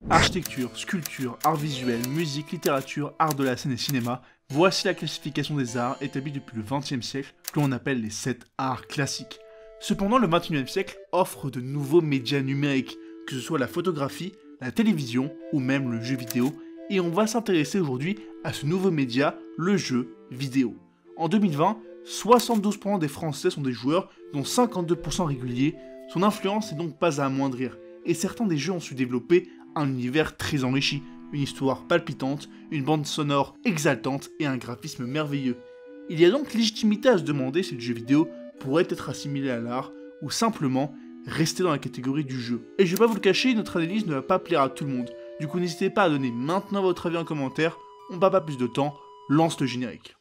Architecture, sculpture, art visuel, musique, littérature, art de la scène et cinéma, voici la classification des arts établie depuis le XXe siècle que l'on appelle les 7 arts classiques. Cependant, le XXIe siècle offre de nouveaux médias numériques, que ce soit la photographie, la télévision ou même le jeu vidéo, et on va s'intéresser aujourd'hui à ce nouveau média, le jeu vidéo. En 2020, 72% des Français sont des joueurs, dont 52% réguliers. Son influence n'est donc pas à amoindrir, et certains des jeux ont su développer un univers très enrichi, une histoire palpitante, une bande sonore exaltante et un graphisme merveilleux. Il y a donc légitimité à se demander si le jeu vidéo pourrait être assimilé à l'art, ou simplement rester dans la catégorie du jeu. Et je vais pas vous le cacher, notre analyse ne va pas plaire à tout le monde. Du coup, n'hésitez pas à donner maintenant votre avis en commentaire, on perd pas plus de temps, lance le générique.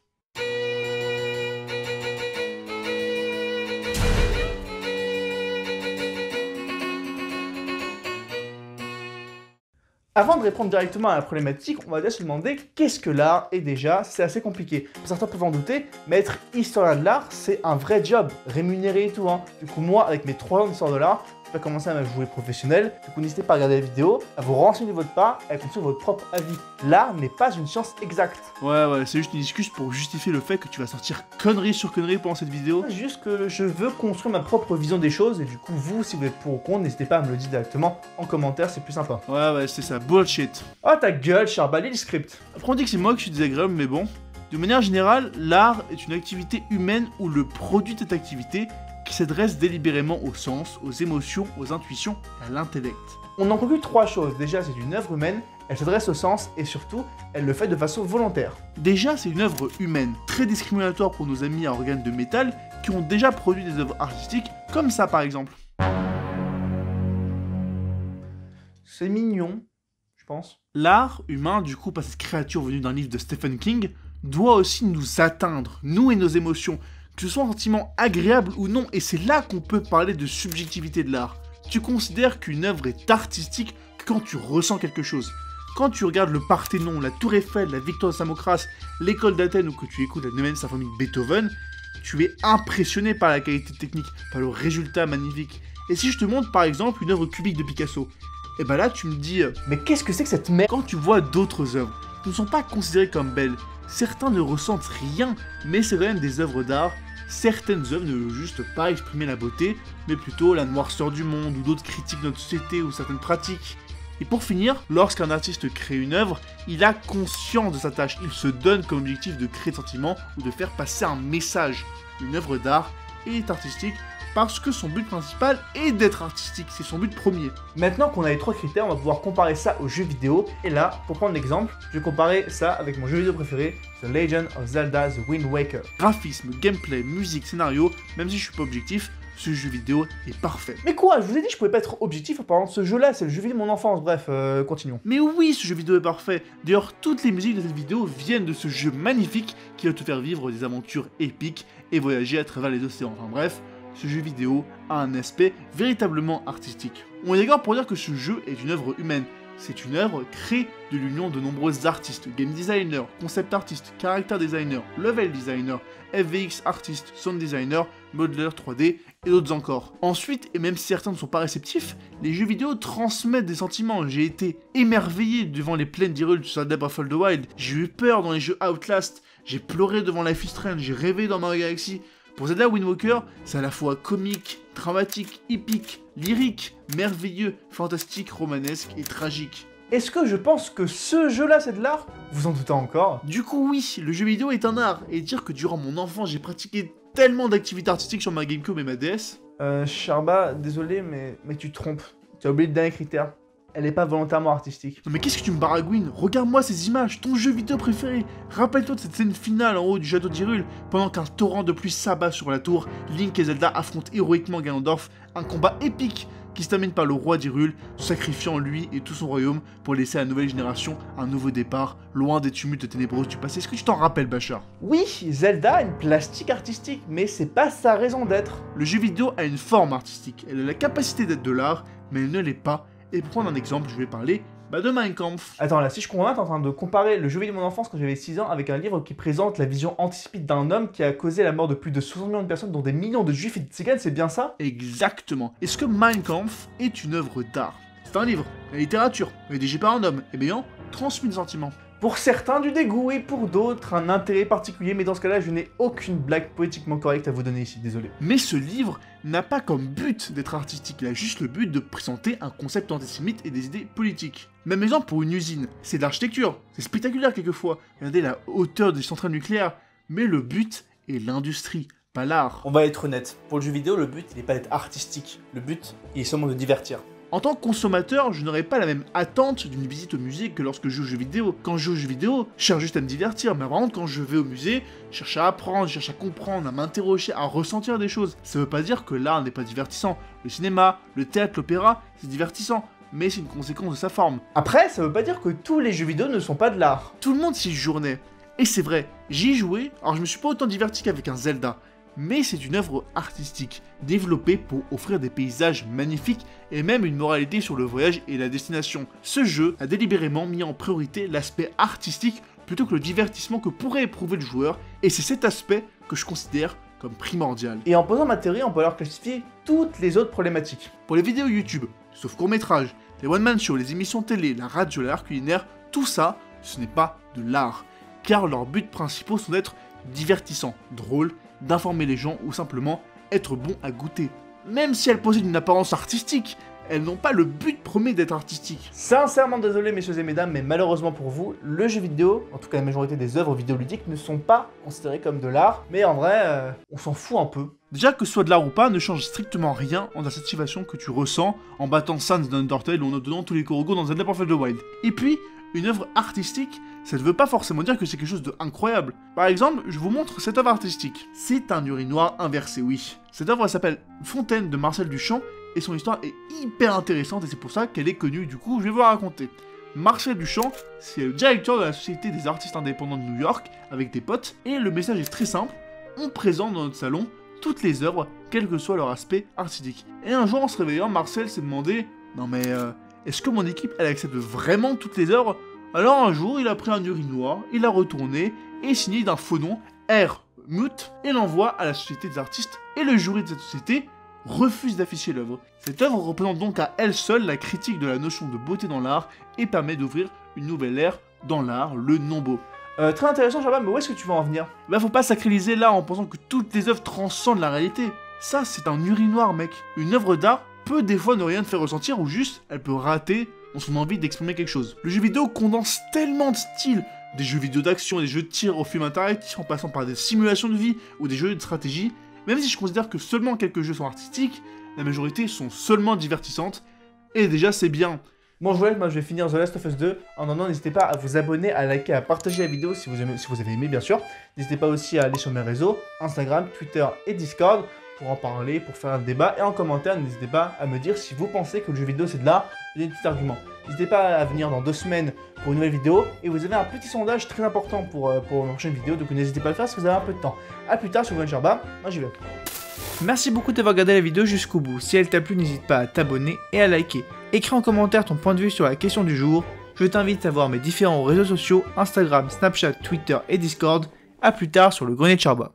Avant de répondre directement à la problématique, on va déjà se demander qu'est-ce que l'art, et déjà, c'est assez compliqué. Certains peuvent en douter, mais être historien de l'art, c'est un vrai job, rémunéré et tout. Du coup, moi, avec mes 3 ans d'histoire de l'art, je vais commencer à me jouer professionnel. Du coup, n'hésitez pas à regarder la vidéo, à vous renseigner de votre part et à construire votre propre avis. L'art n'est pas une science exacte. Ouais, c'est juste une excuse pour justifier le fait que tu vas sortir connerie sur connerie pendant cette vidéo. C'est juste que je veux construire ma propre vision des choses, et du coup, vous, si vous êtes pour ou contre, n'hésitez pas à me le dire directement en commentaire, c'est plus sympa. Ouais, c'est ça, bullshit. Oh ta gueule, Charba, lis le script. Après, on dit que c'est moi qui suis désagréable, mais bon. De manière générale, l'art est une activité humaine ou le produit de cette activité qui s'adresse délibérément au sens, aux émotions, aux intuitions et à l'intellect. On en conclut 3 choses. Déjà, c'est une œuvre humaine, elle s'adresse au sens et surtout, elle le fait de façon volontaire. Déjà, c'est une œuvre humaine, très discriminatoire pour nos amis à organes de métal qui ont déjà produit des œuvres artistiques comme ça par exemple. C'est mignon, je pense. L'art humain, du coup, par cette créature venue d'un livre de Stephen King, doit aussi nous atteindre, nous et nos émotions, que ce soit un sentiment agréable ou non, et c'est là qu'on peut parler de subjectivité de l'art. Tu considères qu'une œuvre est artistique quand tu ressens quelque chose. Quand tu regardes le Parthénon, la Tour Eiffel, la Victoire de Samothrace, l'école d'Athènes ou que tu écoutes la 9e symphonie de Beethoven, tu es impressionné par la qualité technique, par le résultat magnifique. Et si je te montre par exemple une œuvre cubique de Picasso, et ben là tu me dis mais qu'est-ce que c'est que cette merde? Quand tu vois d'autres œuvres, qui ne sont pas considérées comme belles, certains ne ressentent rien, mais c'est quand même des œuvres d'art. Certaines œuvres ne veulent juste pas exprimer la beauté, mais plutôt la noirceur du monde ou d'autres critiques de notre société ou certaines pratiques. Et pour finir, lorsqu'un artiste crée une œuvre, il a conscience de sa tâche, il se donne comme objectif de créer des sentiments ou de faire passer un message. Une œuvre d'art est artistique parce que son but principal est d'être artistique, c'est son but premier. Maintenant qu'on a les 3 critères, on va pouvoir comparer ça aux jeux vidéo. Et là, pour prendre l'exemple, je vais comparer ça avec mon jeu vidéo préféré, The Legend of Zelda The Wind Waker. Graphisme, gameplay, musique, scénario, même si je suis pas objectif, ce jeu vidéo est parfait. Mais quoi? Je vous ai dit que je pouvais pas être objectif en parlant de ce jeu-là, c'est le jeu vidéo de mon enfance, bref, continuons. Mais oui, ce jeu vidéo est parfait. D'ailleurs, toutes les musiques de cette vidéo viennent de ce jeu magnifique qui va te faire vivre des aventures épiques et voyager à travers les océans. Enfin bref, ce jeu vidéo a un aspect véritablement artistique. On est d'accord pour dire que ce jeu est une œuvre humaine. C'est une œuvre créée de l'union de nombreux artistes, game designers, concept artistes, character designers, level designers, FVX artistes, sound designers, modelers 3D et d'autres encore. Ensuite, et même si certains ne sont pas réceptifs, les jeux vidéo transmettent des sentiments. J'ai été émerveillé devant les plaines d'Hyrule de Zelda Breath of the Wild, j'ai eu peur dans les jeux Outlast, j'ai pleuré devant Life is Strange, j'ai rêvé dans Mario Galaxy. Pour Zelda Wind Waker, c'est à la fois comique, dramatique, épique, lyrique, merveilleux, fantastique, romanesque et tragique. Est-ce que je pense que ce jeu-là c'est de l'art? Vous en doutez encore? Du coup oui, le jeu vidéo est un art, et dire que durant mon enfance j'ai pratiqué tellement d'activités artistiques sur ma GameCube et ma DS... Charba, désolé mais tu te trompes, tu as oublié le dernier critère. Elle est pas volontairement artistique. Non mais qu'est-ce que tu me baragouines? Regarde-moi ces images, ton jeu vidéo préféré. Rappelle-toi de cette scène finale en haut du château d'Hyrule, pendant qu'un torrent de pluie s'abat sur la tour, Link et Zelda affrontent héroïquement Ganondorf, un combat épique qui se termine par le roi d'Hyrule, sacrifiant lui et tout son royaume pour laisser à la nouvelle génération un nouveau départ, loin des tumultes ténébreux du passé. Est-ce que tu t'en rappelles, Bachar? Oui, Zelda a une plastique artistique, mais c'est pas sa raison d'être. Le jeu vidéo a une forme artistique, elle a la capacité d'être de l'art, mais elle ne l'est pas. Et pour prendre un exemple, je vais parler de Mein Kampf. Attends, là, si je comprends bien, t'es en train de comparer le jeu vidéo de mon enfance quand j'avais 6 ans avec un livre qui présente la vision anticipée d'un homme qui a causé la mort de plus de 60 millions de personnes, dont des millions de juifs et de tziganes, c'est bien ça? Exactement. Est-ce que Mein Kampf est une œuvre d'art? c'est un livre, la littérature, rédigée par un homme, ayant transmis des sentiments. Pour certains, du dégoût, et pour d'autres, un intérêt particulier, mais dans ce cas-là, je n'ai aucune blague poétiquement correcte à vous donner ici, désolé. Mais ce livre n'a pas comme but d'être artistique, il a juste le but de présenter un concept antisémite et des idées politiques. Même exemple pour une usine, c'est de l'architecture, c'est spectaculaire quelquefois, regardez la hauteur des centrales nucléaires, mais le but est l'industrie, pas l'art. On va être honnête, pour le jeu vidéo, le but il n'est pas d'être artistique, le but il est seulement de divertir. En tant que consommateur, je n'aurais pas la même attente d'une visite au musée que lorsque je joue aux jeux vidéo. Quand je joue aux jeux vidéo, je cherche juste à me divertir, mais vraiment quand je vais au musée, je cherche à apprendre, je cherche à comprendre, à m'interroger, à ressentir des choses. Ça veut pas dire que l'art n'est pas divertissant. Le cinéma, le théâtre, l'opéra, c'est divertissant, mais c'est une conséquence de sa forme. Après, ça veut pas dire que tous les jeux vidéo ne sont pas de l'art. Tout le monde s'y journait. Et c'est vrai, j'y ai joué, alors je me suis pas autant diverti qu'avec un Zelda. Mais c'est une œuvre artistique, développée pour offrir des paysages magnifiques et même une moralité sur le voyage et la destination. Ce jeu a délibérément mis en priorité l'aspect artistique plutôt que le divertissement que pourrait éprouver le joueur, et c'est cet aspect que je considère comme primordial. Et en posant ma théorie, on peut alors classifier toutes les autres problématiques. Pour les vidéos YouTube, sauf court-métrage, les one-man shows, les émissions télé, la radio, l'art culinaire, tout ça, ce n'est pas de l'art, car leurs buts principaux sont d'être divertissants, drôles, d'informer les gens ou simplement être bon à goûter. Même si elles possèdent une apparence artistique, elles n'ont pas le but premier d'être artistiques. Sincèrement désolé messieurs et mesdames, mais malheureusement pour vous, le jeu vidéo, en tout cas la majorité des œuvres vidéoludiques, ne sont pas considérées comme de l'art, mais en vrai, on s'en fout un peu. Déjà que ce soit de l'art ou pas ne change strictement rien en la satisfaction que tu ressens en battant Sans dans Undertale ou en donnant tous les Korogos dans Zelda Breath of the Wild. Et puis, une œuvre artistique, ça ne veut pas forcément dire que c'est quelque chose d'incroyable. Par exemple, je vous montre cette œuvre artistique. C'est un urinoir inversé, oui. Cette œuvre s'appelle Fontaine de Marcel Duchamp et son histoire est hyper intéressante et c'est pour ça qu'elle est connue, du coup je vais vous la raconter. Marcel Duchamp, c'est le directeur de la Société des artistes indépendants de New York avec des potes et le message est très simple, on présente dans notre salon toutes les œuvres, quel que soit leur aspect artistique. Et un jour en se réveillant, Marcel s'est demandé « Non mais, est-ce que mon équipe elle accepte vraiment toutes les œuvres ?» Alors un jour, il a pris un urinoir, il l'a retourné et signé d'un faux nom, R. Mute, et l'envoie à la Société des artistes, et le jury de cette société refuse d'afficher l'œuvre. Cette œuvre représente donc à elle seule la critique de la notion de beauté dans l'art et permet d'ouvrir une nouvelle ère dans l'art, le non-beau. Très intéressant, Jabba, mais où est-ce que tu veux en venir? Bah faut pas sacraliser l'art en pensant que toutes les œuvres transcendent la réalité. Ça, c'est un urinoir, mec. Une œuvre d'art peut des fois ne rien te faire ressentir ou juste, elle peut rater dans son envie d'exprimer quelque chose. Le jeu vidéo condense tellement de styles, des jeux vidéo d'action, des jeux de tir au film interactif en passant par des simulations de vie ou des jeux de stratégie. Même si je considère que seulement quelques jeux sont artistiques, la majorité sont seulement divertissantes, et déjà c'est bien. Bon je vous laisse, moi je vais finir The Last of Us 2. En attendant, n'hésitez pas à vous abonner, à liker, à partager la vidéo si vous avez aimé bien sûr. N'hésitez pas aussi à aller sur mes réseaux, Instagram, Twitter et Discord, pour en parler, pour faire un débat. Et en commentaire, n'hésitez pas à me dire si vous pensez que le jeu vidéo c'est de l'art, j'ai des petits arguments. N'hésitez pas à venir dans 2 semaines pour une nouvelle vidéo. Et vous avez un petit sondage très important pour une prochaine vidéo, donc n'hésitez pas à le faire si vous avez un peu de temps. A plus tard sur Gwen Sherba, moi j'y vais. Merci beaucoup d'avoir regardé la vidéo jusqu'au bout. Si elle t'a plu, n'hésite pas à t'abonner et à liker. Écris en commentaire ton point de vue sur la question du jour. Je t'invite à voir mes différents réseaux sociaux, Instagram, Snapchat, Twitter et Discord. A plus tard sur le Grenier de Sherba.